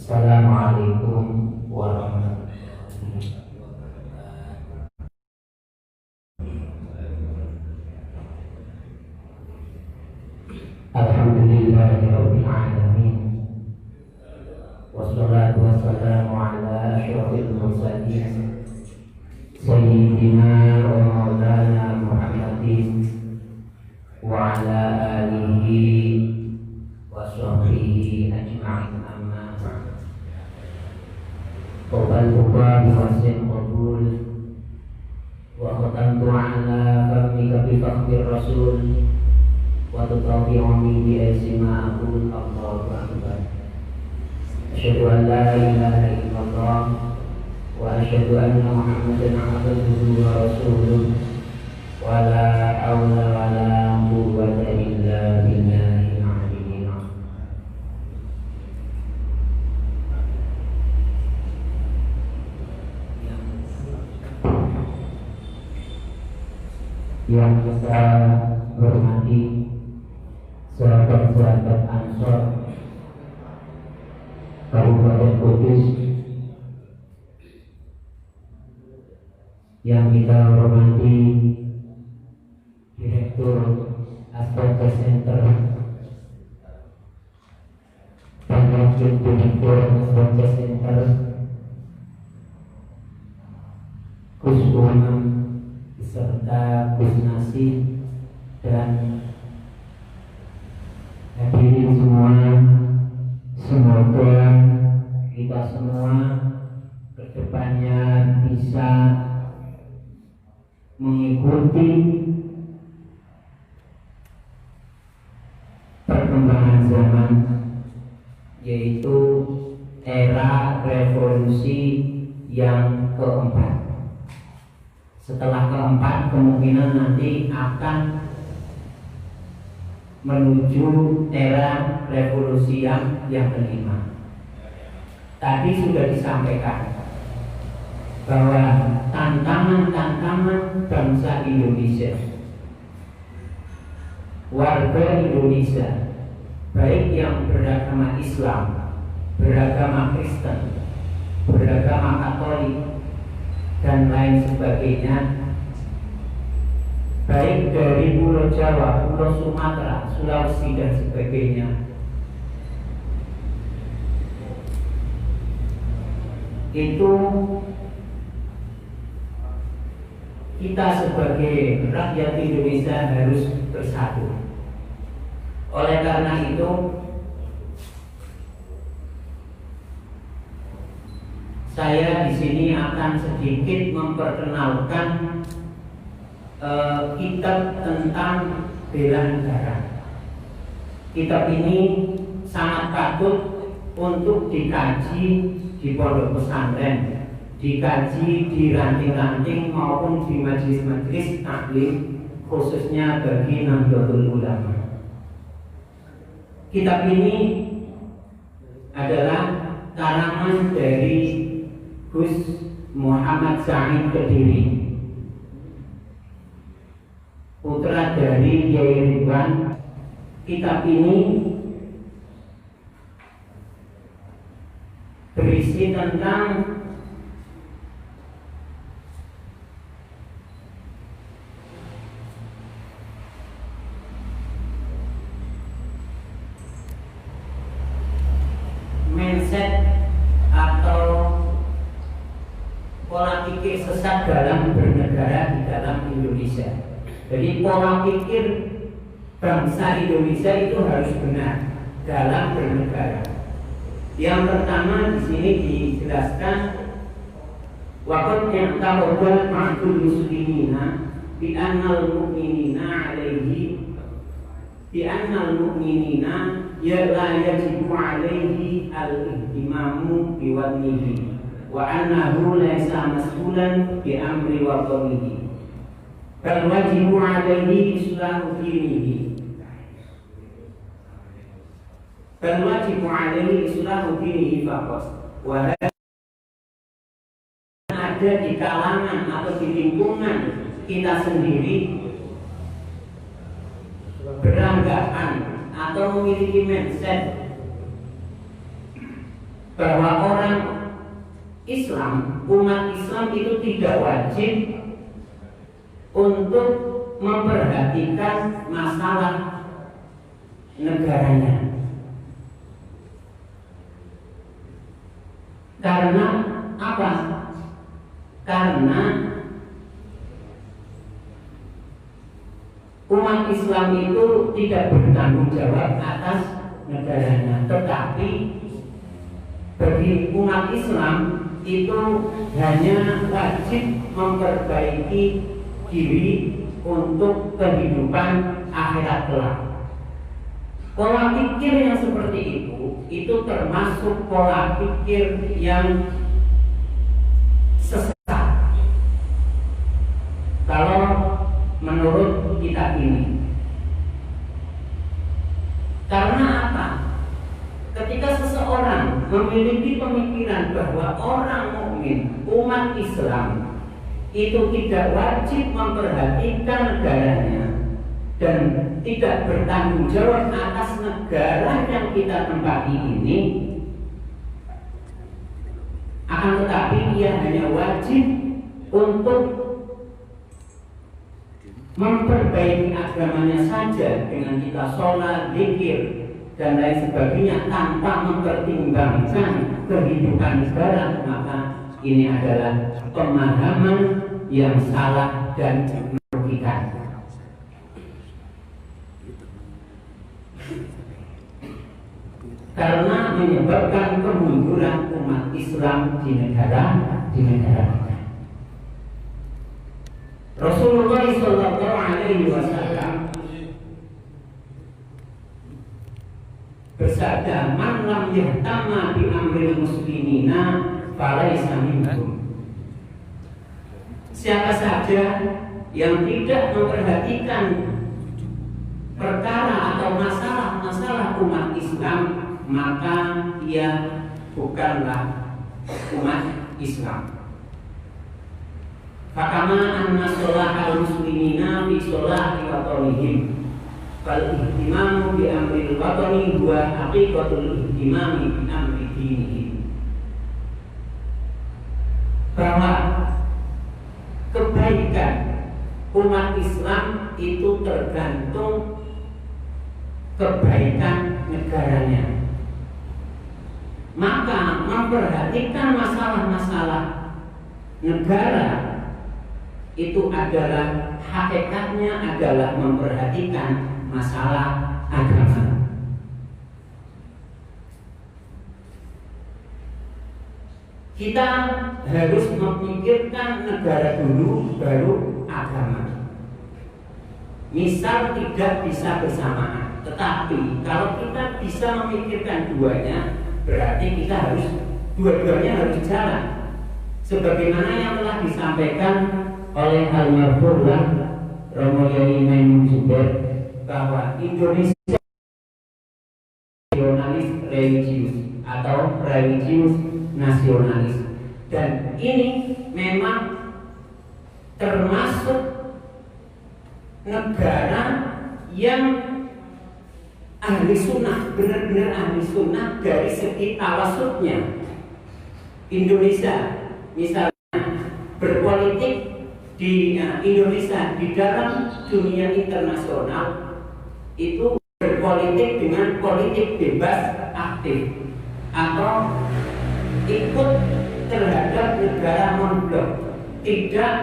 Assalamualaikum warahmatullahi wabarakatuh. Alhamdulillahirabbil alamin. Wassalatu wassalamu ala asyrofil mursalin sayyidina wa maulana Muhammadin wa ala alihi wa sahbihi ajma'in. Amma ba'd. Qabla biwasin qabul wa khatamtu ala famika bi fakhrir rasul wa tutafi'uni bi aysima aqul Allahu akbar. Asyhadu an la ilaha illallah wa asyhadu anna Muhammadan abduhu wa rasuluh wa la haula wa la quwwata illa billahil aliyyil azim. Yang kita hormati sahabat-sahabat Ansor Kabupaten Kudus, yang kita hormati Direktur Astrogas Center dan Wakil Direktur Astrogas Center, Gus Umam beserta Gus Nasi dan hadirin semua. Semoga kita semua kedepannya bisa mengikuti perkembangan zaman, yaitu era revolusi yang keempat. Setelah keempat, kemungkinan nanti akan menuju era revolusi yang kelima. Tadi sudah disampaikan bahwa tantangan-tantangan bangsa Indonesia, warga Indonesia, baik yang beragama Islam, beragama Kristen, beragama Katolik, dan lain sebagainya, baik dari Pulau Jawa, Pulau Sumatera, Sulawesi, dan sebagainya, itu kita sebagai rakyat Indonesia harus bersatu. Oleh karena itu, saya di sini akan sedikit memperkenalkan kitab tentang bela negara. Kitab ini sangat patut untuk dikaji di pondok pesantren, dikaji di ranting-ranting maupun di majelis-majelis taklim, khususnya bagi Nahdlatul Ulama. Kitab ini adalah karangan dari Gus Muhammad Said Kediri, putra dari Kiai Ridwan. Kitab ini berisi tentang mindset atau pola pikir sesat dalam bernegara di dalam Indonesia. Jadi pola pikir bangsa Indonesia itu harus benar dalam bernegara. Yang pertama di sini dijelaskan waqad ya'taqada ma'dul muslimina bi annal mu'minina alaihi bi annal mu'minina ya la yajibu alaihi al-ihtimamu bi wadnihi wa annahu laysa mas'ulan bi amri wa qawlihi bal wajibu alaihi islahu dinihi bal wajibu alaihi islahu dinihi faqat. Wa ada di kalangan atau di lingkungan kita sendiri beranggapan atau memiliki mindset bahwa orang Islam, umat Islam itu tidak wajib untuk memperhatikan masalah negaranya. Karena apa? Karena umat Islam itu tidak bertanggung jawab atas negaranya, tetapi bagi umat Islam itu hanya wajib memperbaiki diri untuk kehidupan akhirat kelak. Pola pikir yang seperti itu termasuk pola pikir yang sesat kalau menurut kitab ini. Karena apa? Ketika seseorang memiliki pemikiran bahwa orang mukmin, umat Islam itu tidak wajib memperhatikan negaranya dan tidak bertanggung jawab atas negara yang kita tempati ini, akan tetapi ia hanya wajib untuk memperbaiki agamanya saja dengan kita sholat, zikir, dan lain sebagainya tanpa mempertimbangkan kehidupan negara, maka ini adalah pemahaman yang salah dan merugikan. Karena menyebabkan kemunduran umat Islam di negara Rasulullah SAW bersabda, "Man lam yahtama bi amril muslimina falaisa minhum." Siapa saja yang tidak memperhatikan perkara atau masalah-masalah umat Islam, maka ia bukanlah umat Islam. Fakama anna sholahal muslimina fi sholati watonihim, fal ihtimamu bi amril watani huwa haqiqatul ihtimami bi amri dinihim. Bahwa kebaikan umat Islam itu tergantung kebaikan negaranya. Maka memperhatikan masalah-masalah negara itu adalah hakikatnya adalah memperhatikan masalah agama. Kita harus memikirkan negara dulu, baru agama. Misal tidak bisa bersamaan, tetapi kalau kita bisa memikirkan duanya, berarti kita harus dua-duanya harus jalan. Sebagaimana yang telah disampaikan oleh almarhum Romo Yai Maimun Zubair bahwa Indonesia nasionalis religius atau religius nasionalis, dan ini memang termasuk negara yang ahli sunnah, benar-benar ahli sunnah dari segi tawasudnya. Indonesia misalnya berpolitik di Indonesia di dalam dunia internasional itu berpolitik dengan politik bebas aktif atau ikut terhadap negara non-blok, tidak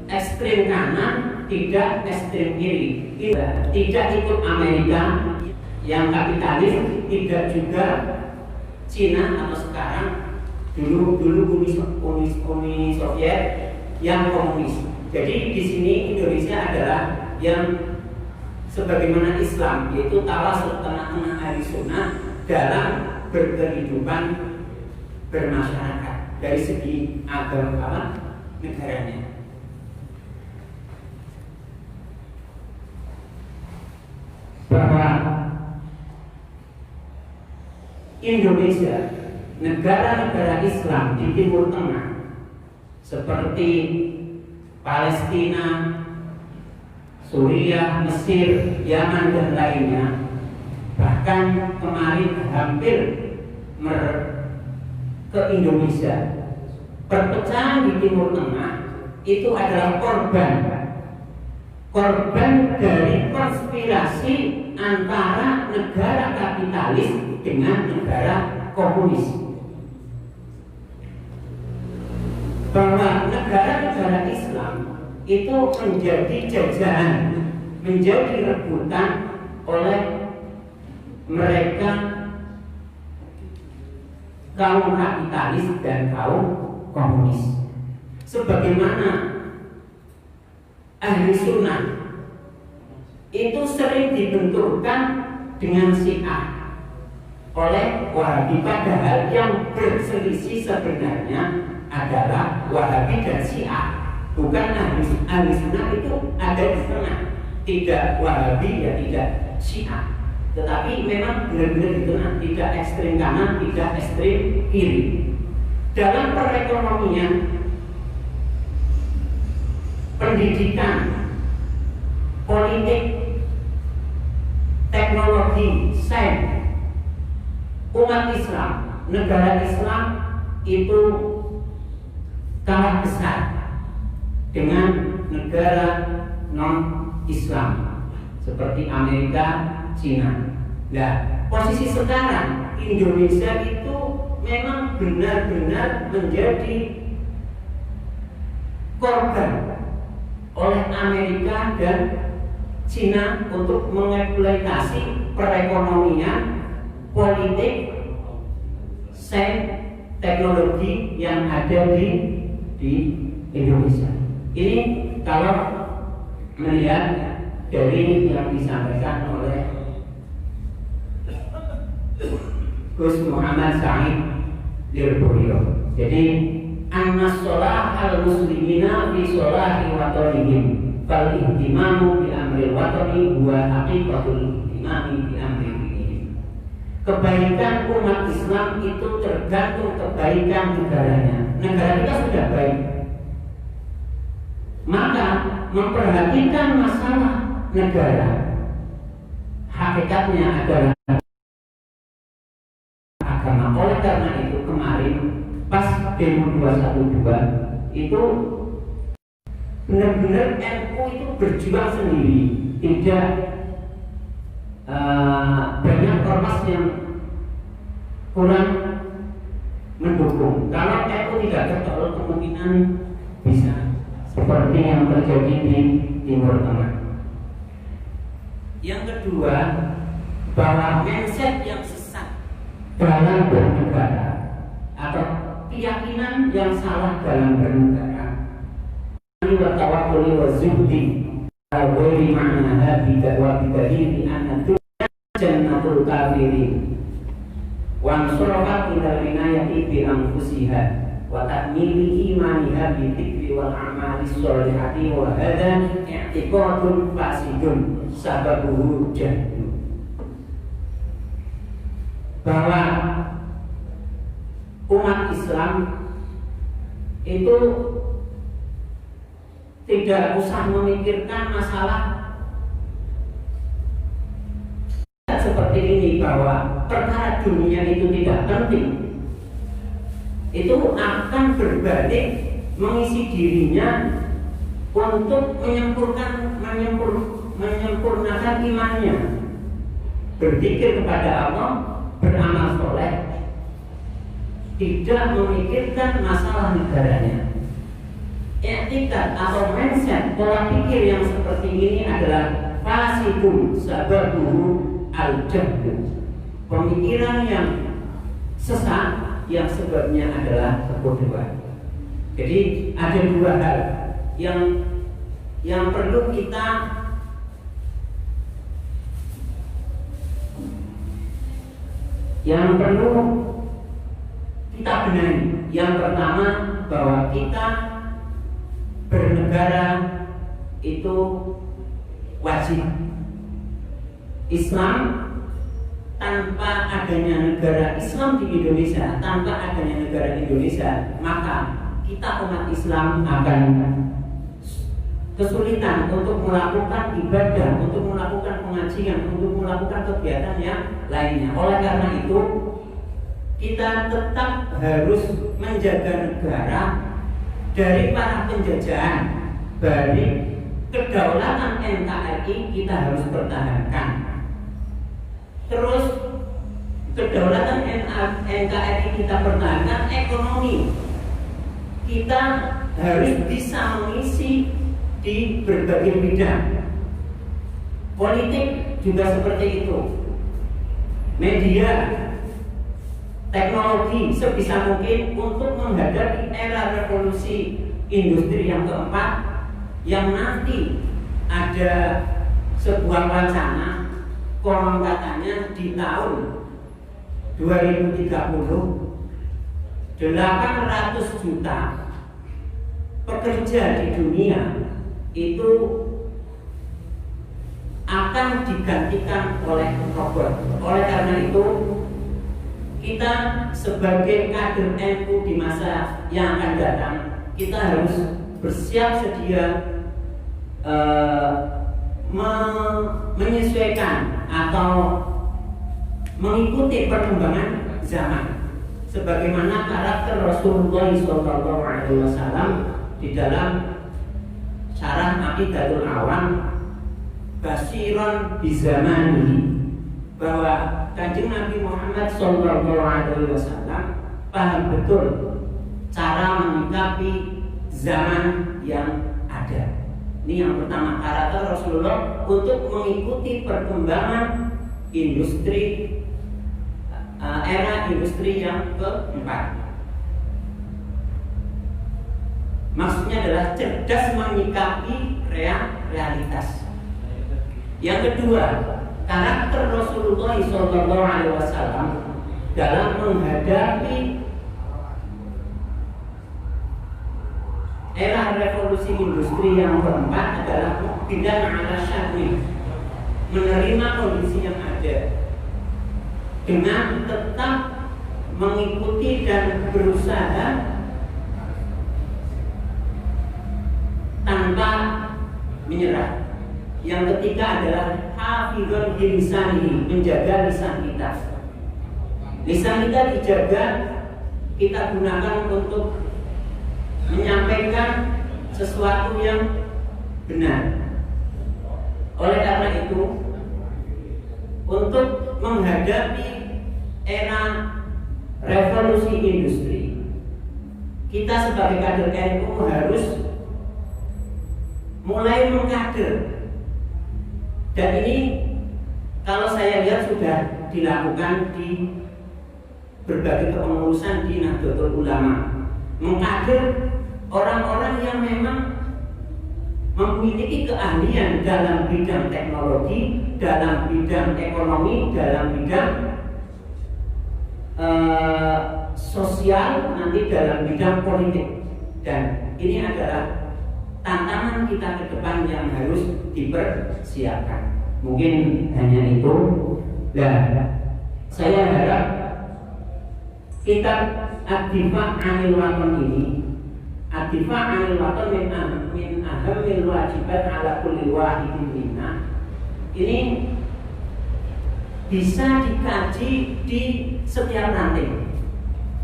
ekstrem kanan, tidak ekstrem kiri, tidak ikut Amerika yang kapitalis, tidak juga Cina atau sekarang dulu Uni Soviet yang komunis. Jadi di sini Indonesia adalah yang sebagaimana Islam, yaitu tawasud, tengah-tengah ahli sunnah dalam berkehidupan bermasyarakat dari segi agama negaranya. Bahwa Indonesia, negara-negara Islam di Timur Tengah seperti Palestina, Suriah, Mesir, Yaman dan lainnya, bahkan kemarin hampir ke Indonesia. Perpecahan di Timur Tengah itu adalah korban dari konspirasi antara negara kapitalis dengan negara komunis. Bahwa negara-negara Islam itu menjadi jajahan, menjadi rebutan oleh mereka kaum kapitalis dan kaum komunis. Sebagaimana ahli sunnah itu sering dibenturkan dengan Syiah oleh Wahabi, padahal yang berselisih sebenarnya adalah Wahabi dan Syiah, bukan ahli sunnah. Itu ada di tengah, tidak Wahabi ya tidak Syiah, tetapi memang benar-benar di tengah, tidak ekstrem kanan, tidak ekstrem kiri. Dalam perekonomian, pendidikan, politik, teknologi, sains, umat Islam, negara Islam itu kalah besar dengan negara non-Islam seperti Amerika, Cina. Nah, posisi sekarang Indonesia itu memang benar-benar menjadi korban oleh Amerika dan Cina untuk mengeksploitasi perekonomian, politik, sains, teknologi yang ada di Indonesia. Ini kalau melihat dari yang disampaikan oleh Gus Muhammad Said Lirboyo. Jadi anna sholah al-muslimina fi sholahi watonihim fal ihtimamu bi amril watani huwa haqiqatul ihtimami bi amri dinihim. Kebaikan umat Islam itu tergantung kebaikan negaranya. Negara kita sudah baik, maka memperhatikan masalah negara hakikatnya adalah agama. Oleh karena itu kemarin pas demo 212 itu benar-benar NU itu berjuang sendiri, tidak banyak ormas yang kurang mendukung. Kalau NU tidak tertolong, kemungkinan bisa seperti yang terjadi di Timur Tengah. Yang kedua, bahwa mindset yang sesat dalam bernegara atau keyakinan yang salah dalam bernegara, wa tawakkuli wa zuhdi ala ghairi ma'naha wa bidalili anna dunya jannatul kafirin wa ansarafa ila winayati bi anfusiha wa ta'mili imaniha bi dzikri wal a'mali sholihati wa hadha i'tiqadun fasidun sababuhu jahlu. Bahwa umat Islam itu tidak usah memikirkan masalah seperti ini, bahwa perkara dunia itu tidak penting. Itu akan berbalik mengisi dirinya untuk menyempurnakan imannya, berzikir kepada Allah, beramal soleh, tidak memikirkan masalah negaranya. I'tikad atau mindset, pola pikir yang seperti ini adalah fasidun sababuhu al-jahlu, pemikiran yang sesat yang sebabnya adalah kebodohan. Jadi ada dua hal yang perlu kita benahi. Yang pertama, bahwa kita bernegara itu wajib. Islam, tanpa adanya negara Islam di Indonesia, tanpa adanya negara Indonesia, maka kita umat Islam akan kesulitan untuk melakukan ibadah, untuk melakukan pengajian, untuk melakukan kegiatan yang lainnya. Oleh karena itu, kita tetap harus menjaga negara dari para penjajahan. Dari kedaulatan NKRI kita harus pertahankan. Terus kedaulatan NKRI kita pertahankan, ekonomi kita harus bisa mengisi di berbagai bidang. Politik juga seperti itu. Media, teknologi sebisa mungkin untuk menghadapi era revolusi industri yang keempat, yang nanti ada sebuah wacana konon katanya di tahun 2030 800 juta pekerja di dunia itu akan digantikan oleh robot. Oleh karena itu, kita sebagai kader NU di masa yang akan datang, kita harus bersiap sedia menyesuaikan atau mengikuti perkembangan zaman, sebagaimana karakter Rasulullah SAW di dalam syarah Aqidatul Awam Basiron bizamani, bahwa Kanjeng Nabi Muhammad SAW paham betul cara menyikapi zaman yang ada. Ini yang pertama, karakter Rasulullah untuk mengikuti perkembangan industri, era industri yang keempat. Maksudnya adalah cerdas menyikapi realitas. Yang kedua, karakter Rasulullah SAW dalam menghadapi era revolusi industri yang keempat adalah pindah ala syahri, menerima kondisi yang ada dengan tetap mengikuti dan berusaha tanpa menyerah. Yang ketiga adalah hafizun lisanihi, menjaga lisan kita. Lisan kita dijaga, kita gunakan untuk menyampaikan sesuatu yang benar. Oleh karena itu, untuk menghadapi era revolusi industri, kita sebagai kader NU harus mulai mengkader. Dan ini kalau saya lihat sudah dilakukan di berbagai kepengurusan di Nahdlatul Ulama, mengkader orang-orang yang memang memiliki keahlian dalam bidang teknologi, dalam bidang ekonomi, dalam bidang sosial, nanti dalam bidang politik. Dan ini adalah tantangan kita ke depan yang harus dipersiapkan. Mungkin hanya itu. Dan saya harap kitab Ad-Difa' 'Anil Watan ini, Ad-Difa' 'Anil Watan min ahammil wajibat 'ala kulli wahidin minna, ini bisa dikaji di setiap ranting.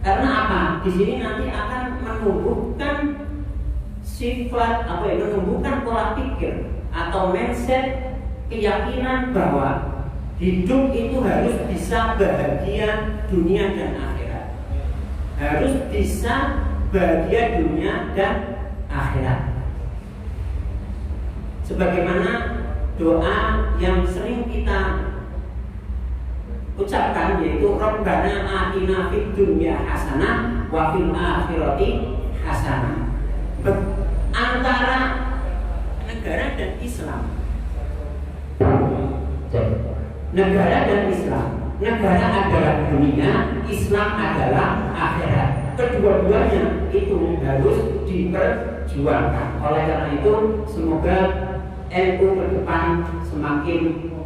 Karena apa? Di sini nanti akan menumbuhkan sifat menumbuhkan pola pikir atau mindset, keyakinan bahwa hidup itu harus bisa bahagia dunia dan akhirat. Harus bisa bahagia dunia dan akhirat. Sebagaimana doa yang sering kita ucapkan, yaitu Rabbana atina fid dunya hasanah wa fil akhirati hasanah. Antara negara dan Islam, negara dan Islam, negara adalah dunia, Islam adalah akhirat. Kedua-duanya itu harus diperjuangkan. Oleh karena itu, semoga NU ke depan semakin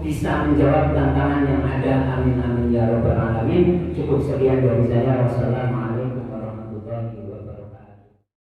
bisa menjawab tantangan yang ada. Amin amin ya rabbal alamin. Cukup sekian dari saya. Wassalamualaikum.